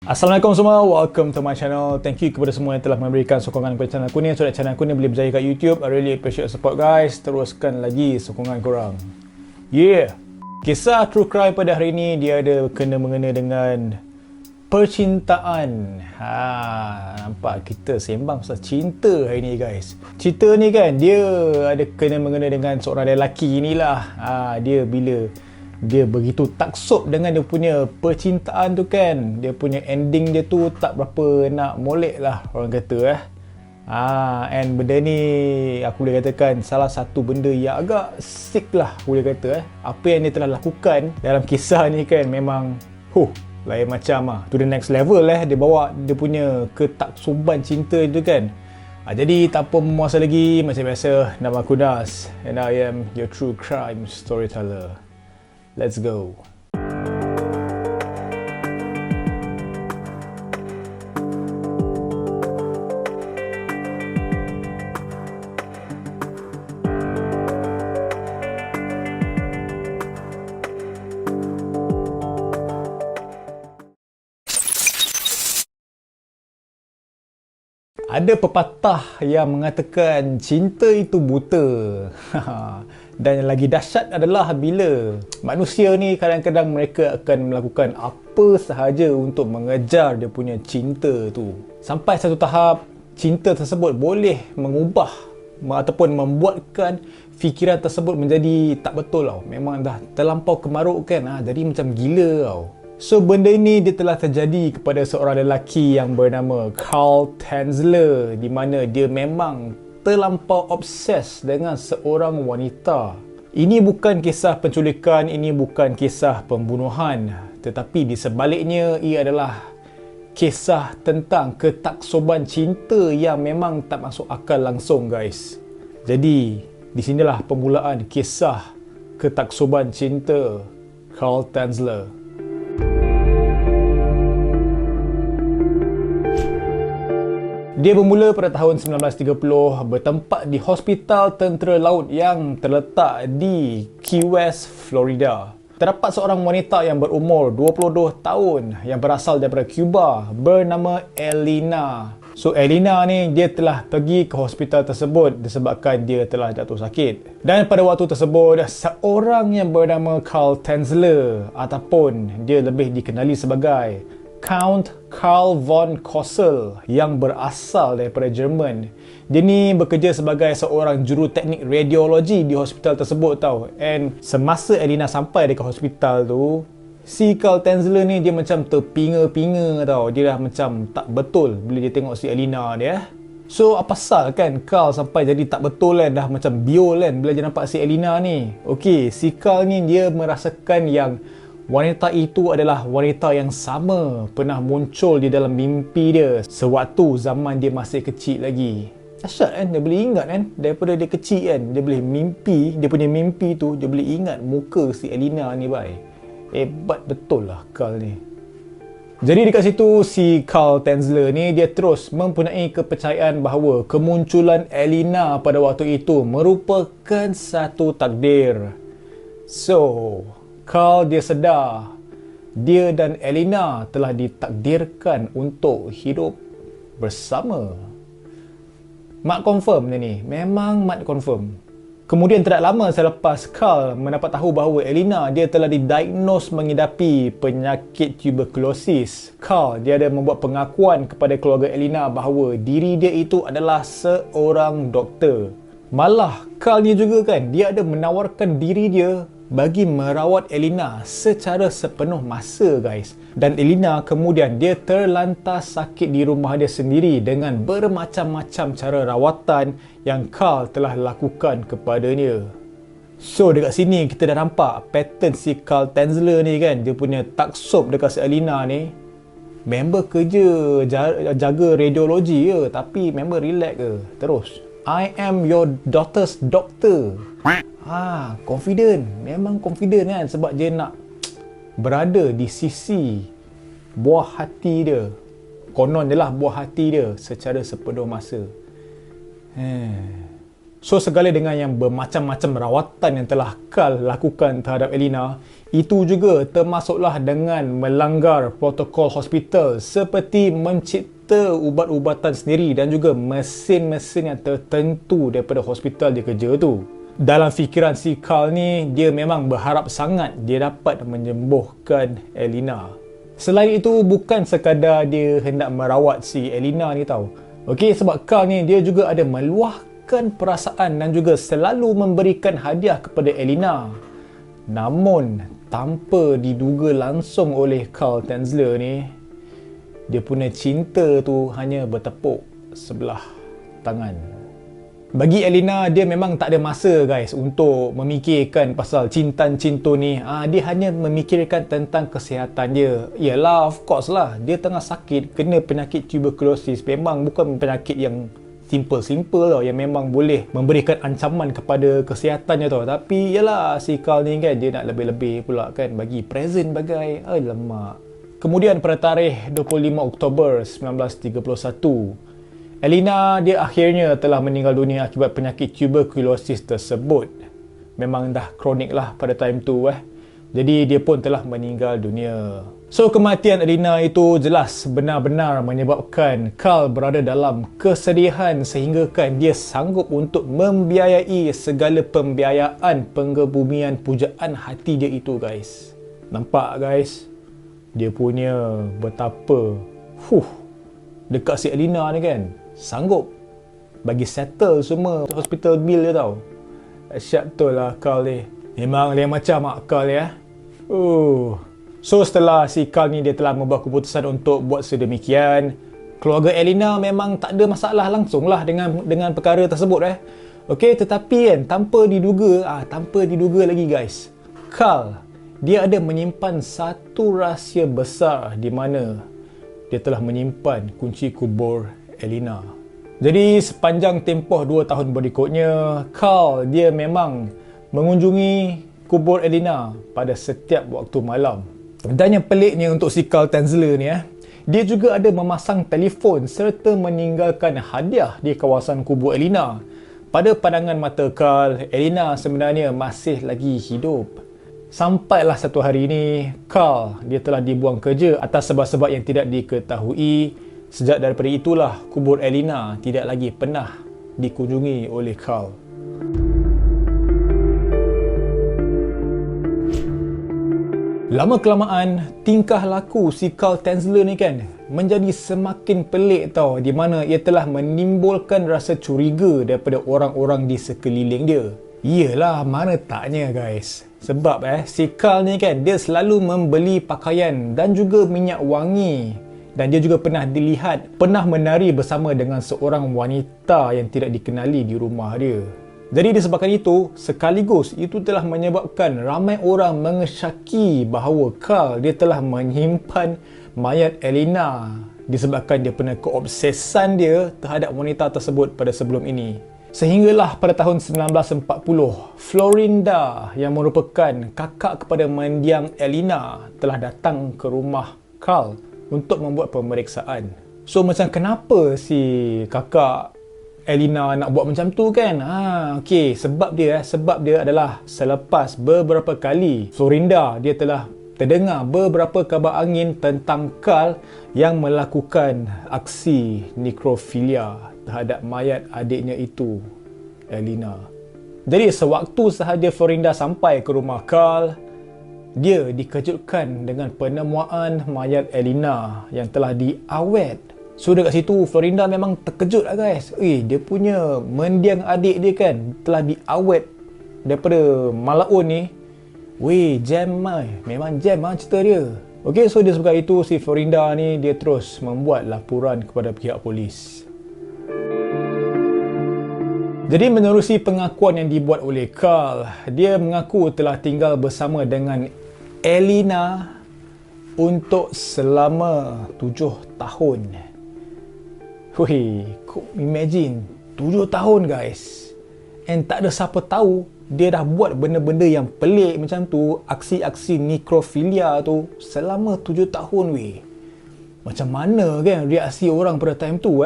Assalamualaikum semua, welcome to my channel. Thank you kepada semua yang telah memberikan sokongan kepada channel aku ni. So that channel aku ni boleh berjaya kat YouTube. I really appreciate support guys. Teruskan lagi sokongan korang. Yeah. Kisah true crime pada hari ini dia ada kena-mengena dengan percintaan. Nampak kita sembang pasal cinta hari ni guys. Cerita ni kan dia ada kena-mengena dengan seorang lelaki inilah. Dia bila dia begitu taksub dengan dia punya percintaan tu kan, dia punya ending dia tu tak berapa nak molek lah orang kata and benda ni aku boleh katakan salah satu benda yang agak sick lah boleh kata apa yang dia telah lakukan dalam kisah ni kan memang lain macam to the next level dia bawa dia punya ketaksuban cinta tu kan. Jadi tanpa memuasa lagi, macam biasa, nama aku Nas and I am your true crime storyteller. Let's go. Ada pepatah yang mengatakan cinta itu buta. Dan yang lagi dahsyat adalah bila manusia ni kadang-kadang mereka akan melakukan apa sahaja untuk mengejar dia punya cinta tu. Sampai satu tahap cinta tersebut boleh mengubah ataupun membuatkan fikiran tersebut menjadi tak betul tau. Memang dah terlampau kemaruk kan, jadi macam gila tau. So benda ini dia telah terjadi kepada seorang lelaki yang bernama Carl Tanzler, di mana dia memang terlampau obses dengan seorang wanita. Ini bukan kisah penculikan, ini bukan kisah pembunuhan, tetapi di sebaliknya ia adalah kisah tentang ketaksuban cinta yang memang tak masuk akal langsung guys. Jadi di sinilah permulaan kisah ketaksuban cinta Carl Tanzler. Dia bermula pada tahun 1930 bertempat di Hospital Tentera Laut yang terletak di Key West, Florida. Terdapat seorang wanita yang berumur 22 tahun yang berasal daripada Cuba bernama Elena. So Elena ni dia telah pergi ke hospital tersebut disebabkan dia telah jatuh sakit. Dan pada waktu tersebut seorang yang bernama Carl Tanzler ataupun dia lebih dikenali sebagai Count Karl von Kossel yang berasal daripada Jerman. Dia ni bekerja sebagai seorang juruteknik radiologi di hospital tersebut tau. And semasa Elena sampai dekat hospital tu, si Carl Tanzler ni dia macam terpinga-pinga tau. Dia dah macam tak betul bila dia tengok si Elena dia. So apa pasal kan Carl sampai jadi tak betul kan, dah macam biol kan bila dia nampak si Elena ni. Okey, si Carl ni dia merasakan yang wanita itu adalah wanita yang sama pernah muncul di dalam mimpi dia sewaktu zaman dia masih kecil lagi. Dahsyat kan, dia boleh ingat kan daripada dia kecil kan, dia boleh mimpi, dia punya mimpi tu dia boleh ingat muka si Elena ni bhai. Hebat betul lah Carl ni. Jadi dekat situ si Carl Tanzler ni dia terus mempunyai kepercayaan bahawa kemunculan Elena pada waktu itu merupakan satu takdir. So Carl dia sedar dia dan Elena telah ditakdirkan untuk hidup bersama. Mak confirm dia ni, memang mak confirm. Kemudian tidak lama selepas Carl mendapat tahu bahawa Elena dia telah didiagnos mengidapi penyakit tuberkulosis, Carl dia ada membuat pengakuan kepada keluarga Elena bahawa diri dia itu adalah seorang doktor. Malah Carl ni juga kan, dia ada menawarkan diri dia bagi merawat Elena secara sepenuh masa guys. Dan Elena kemudian dia terlantas sakit di rumah dia sendiri dengan bermacam-macam cara rawatan yang Carl telah lakukan kepadanya. So dekat sini kita dah nampak pattern si Carl Tanzler ni kan, dia punya taksub dekat si Elena ni. Member kerja jaga radiologi je, tapi member relax ke terus I am your daughter's doctor. Confident. Memang confident kan, sebab dia nak berada di sisi buah hati dia. Konon je lah buah hati dia secara sepenuh masa. So segala dengan yang bermacam-macam rawatan yang telah Carl lakukan terhadap Elina, itu juga termasuklah dengan melanggar protokol hospital seperti mencipta ubat-ubatan sendiri dan juga mesin-mesin yang tertentu daripada hospital dia kerja tu. Dalam fikiran si Carl ni, dia memang berharap sangat dia dapat menyembuhkan Elina. Selain itu, bukan sekadar dia hendak merawat si Elina ni tau. Okey, sebab Carl ni dia juga ada meluahkan perasaan dan juga selalu memberikan hadiah kepada Elina. Namun, tanpa diduga langsung oleh Carl Tanzler ni, dia punya cinta tu hanya bertepuk sebelah tangan. Bagi Elina, dia memang tak ada masa guys untuk memikirkan pasal cinta-cinta ni. Dia hanya memikirkan tentang kesihatan dia. Yalah, of course lah, dia tengah sakit, kena penyakit tuberculosis. Memang bukan penyakit yang simple-simple tau, yang memang boleh memberikan ancaman kepada kesihatannya tau. Tapi yalah, si Carl ni kan, dia nak lebih-lebih pula kan, bagi present bagai. Alamak. Kemudian pada tarikh 25 Oktober 1931, Elina dia akhirnya telah meninggal dunia akibat penyakit tuberculosis tersebut. Memang dah kronik lah pada time tu Jadi dia pun telah meninggal dunia. So kematian Elina itu jelas benar-benar menyebabkan Carl berada dalam kesedihan sehinggakan dia sanggup untuk membiayai segala pembiayaan penggebumian pujaan hati dia itu guys. Nampak guys? Dia punya betapa dekat si Elina ni kan, sanggup bagi settle semua hospital bill dia tau. Dahsyat betul lah Carl ni. Memang lain macam Carl ya. So setelah si Carl ni dia telah membuat keputusan untuk buat sedemikian, keluarga Elina memang tak ada masalah langsung lah dengan perkara tersebut Okey, tetapi kan tanpa diduga lagi guys, Carl dia ada menyimpan satu rahsia besar di mana dia telah menyimpan kunci kubur Elina. Jadi sepanjang tempoh 2 tahun berikutnya, Carl dia memang mengunjungi kubur Elina pada setiap waktu malam. Dan yang peliknya untuk si Carl Tanzler ni dia juga ada memasang telefon serta meninggalkan hadiah di kawasan kubur Elina. Pada pandangan mata Carl, Elina sebenarnya masih lagi hidup. Sampailah satu hari ini, Carl dia telah dibuang kerja atas sebab-sebab yang tidak diketahui. Sejak daripada itulah, kubur Elina tidak lagi pernah dikunjungi oleh Carl. Lama-kelamaan, tingkah laku si Carl Tanzler ni kan menjadi semakin pelik tau, di mana ia telah menimbulkan rasa curiga daripada orang-orang di sekeliling dia. Iyalah, mana taknya guys. Sebab si Carl ni kan, dia selalu membeli pakaian dan juga minyak wangi. Dan dia juga pernah dilihat menari bersama dengan seorang wanita yang tidak dikenali di rumah dia. Jadi disebabkan itu, sekaligus itu telah menyebabkan ramai orang mengesyaki bahawa Carl dia telah menyimpan mayat Elina disebabkan dia pernah keobsesan dia terhadap wanita tersebut pada sebelum ini. Sehinggalah pada tahun 1940, Florinda yang merupakan kakak kepada mendiang Elina telah datang ke rumah Carl untuk membuat pemeriksaan. So macam kenapa si kakak Elina nak buat macam tu kan? Okey, sebab dia adalah selepas beberapa kali Florinda dia telah terdengar beberapa kabar angin tentang Carl yang melakukan aksi nekrofilia terhadap mayat adiknya itu, Elina. Jadi sewaktu sahaja Florinda sampai ke rumah Carl, dia dikejutkan dengan penemuan mayat Elina yang telah diawet. So dekat situ Florinda memang terkejut lah guys. Dia punya mendiang adik dia kan telah diawet daripada malaun ni. Jam memang jam cerita dia. Okey, so disebabkan itu si Florinda ni dia terus membuat laporan kepada pihak polis. Jadi menerusi pengakuan yang dibuat oleh Carl, dia mengaku telah tinggal bersama dengan Elina untuk selama 7 tahun. Kau imagine 7 tahun guys. And tak ada siapa tahu dia dah buat benda-benda yang pelik macam tu, aksi-aksi nekrofilia tu selama 7 tahun Macam mana kan reaksi orang pada time tu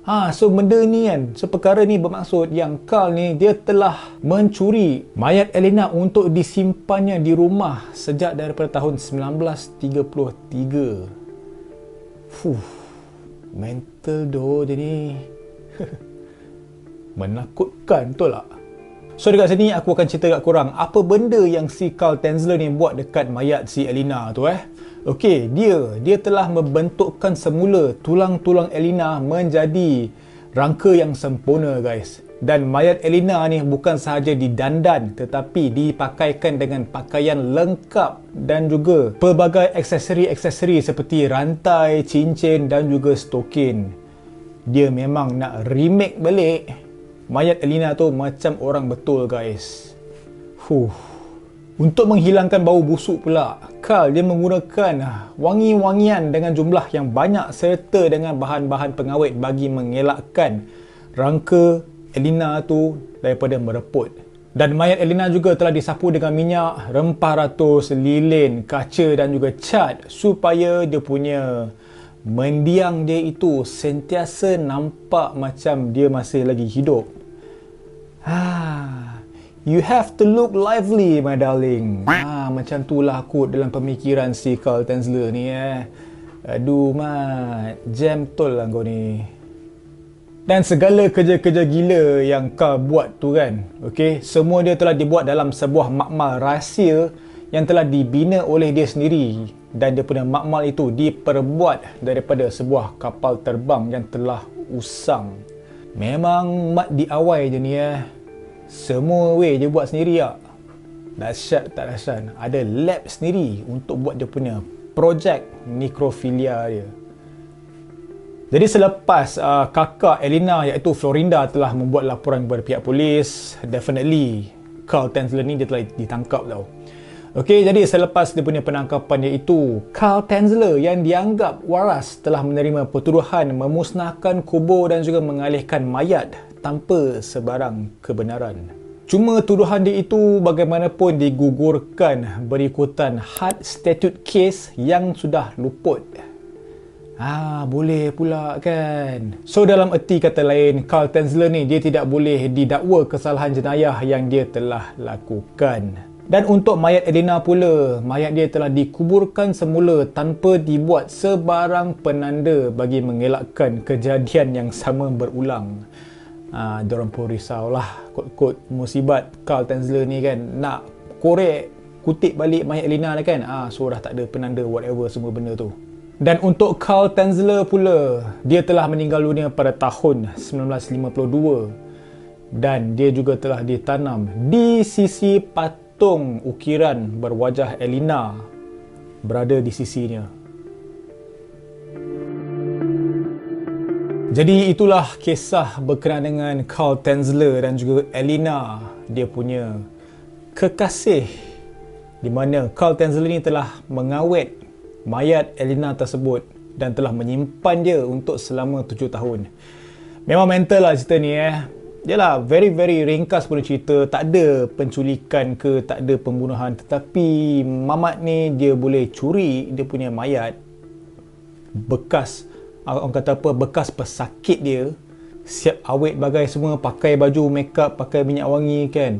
So benda ni kan, perkara ni bermaksud yang Carl ni dia telah mencuri mayat Elena untuk disimpannya di rumah sejak daripada tahun 1933. Mental doh dia ni. Menakutkan, betul tak? So dekat sini aku akan cerita kat korang apa benda yang si Carl Tanzler ni buat dekat mayat si Elena tu Okey, dia telah membentukkan semula tulang-tulang Elena menjadi rangka yang sempurna guys. Dan mayat Elena ni bukan sahaja didandan tetapi dipakaikan dengan pakaian lengkap dan juga pelbagai aksesori-aksesori seperti rantai, cincin dan juga stokin. Dia memang nak remake balik mayat Elena tu macam orang betul guys. Untuk menghilangkan bau busuk pula, Carl dia menggunakan wangi-wangian dengan jumlah yang banyak serta dengan bahan-bahan pengawet bagi mengelakkan rangka Elena tu daripada mereput. Dan mayat Elena juga telah disapu dengan minyak, rempah ratus, lilin, kaca dan juga cat supaya dia punya mendiang dia itu sentiasa nampak macam dia masih lagi hidup. You have to look lively, my darling. Macam tu lah kot dalam pemikiran si Carl Tanzler ni Aduh mat, jam betul lah kau ni. Dan segala kerja-kerja gila yang Carl buat tu kan, okay, semua dia telah dibuat dalam sebuah makmal rahsia yang telah dibina oleh dia sendiri. Dan dia punya makmal itu diperbuat daripada sebuah kapal terbang yang telah usang. Memang mat diawai je ni Semua weh dia buat sendiri tak? Dahsyat tak dahsyat. Ada lab sendiri untuk buat dia punya projek nekrofilia dia. Jadi selepas kakak Elena iaitu Florinda telah membuat laporan kepada pihak polis, definitely Carl Tanzler ni dia telah ditangkap tau. Okey, jadi selepas dia punya penangkapan iaitu Carl Tanzler yang dianggap waras telah menerima pertuduhan memusnahkan kubur dan juga mengalihkan mayat tanpa sebarang kebenaran. Cuma tuduhan dia itu bagaimanapun digugurkan berikutan hard statute case yang sudah luput. Boleh pula kan. So dalam erti kata lain, Carl Tanzler ni dia tidak boleh didakwa kesalahan jenayah yang dia telah lakukan. Dan untuk mayat Elena pula, mayat dia telah dikuburkan semula tanpa dibuat sebarang penanda bagi mengelakkan kejadian yang sama berulang. Diorang pun risaulah kot-kot musibat Carl Tanzler ni kan, nak korek kutip balik mayat Elena ni kan. So dah tak ada penanda whatever semua benda tu. Dan untuk Carl Tanzler pula, dia telah meninggal dunia pada tahun 1952 dan dia juga telah ditanam di sisi patung ukiran berwajah Elena berada di sisinya. Jadi itulah kisah berkenaan dengan Carl Tanzler dan juga Elena, dia punya kekasih, di mana Carl Tanzler ni telah mengawet mayat Elena tersebut dan telah menyimpan dia untuk selama 7 tahun. Memang mental lah cerita ni Yalah, very ringkas pun cerita, tak ada penculikan ke, tak ada pembunuhan, tetapi mamat ni dia boleh curi dia punya mayat bekas, orang kata apa, bekas pesakit dia, siap awet bagai semua, pakai baju makeup, pakai minyak wangi kan.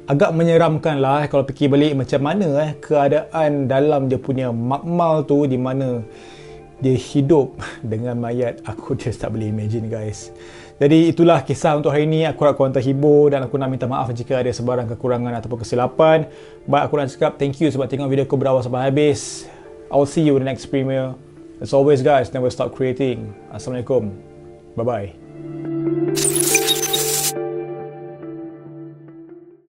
Agak menyeramkan lah kalau fikir balik macam mana keadaan dalam dia punya makmal tu, di mana dia hidup dengan mayat. Aku just tak boleh imagine guys. Jadi itulah kisah untuk hari ini. Aku harap korang terhibur dan aku nak minta maaf jika ada sebarang kekurangan ataupun kesilapan. Baik, aku nak cakap thank you sebab tengok video aku berawal sampai habis. I will see you in the next premiere. As always guys, never stop creating. Assalamualaikum. Bye bye.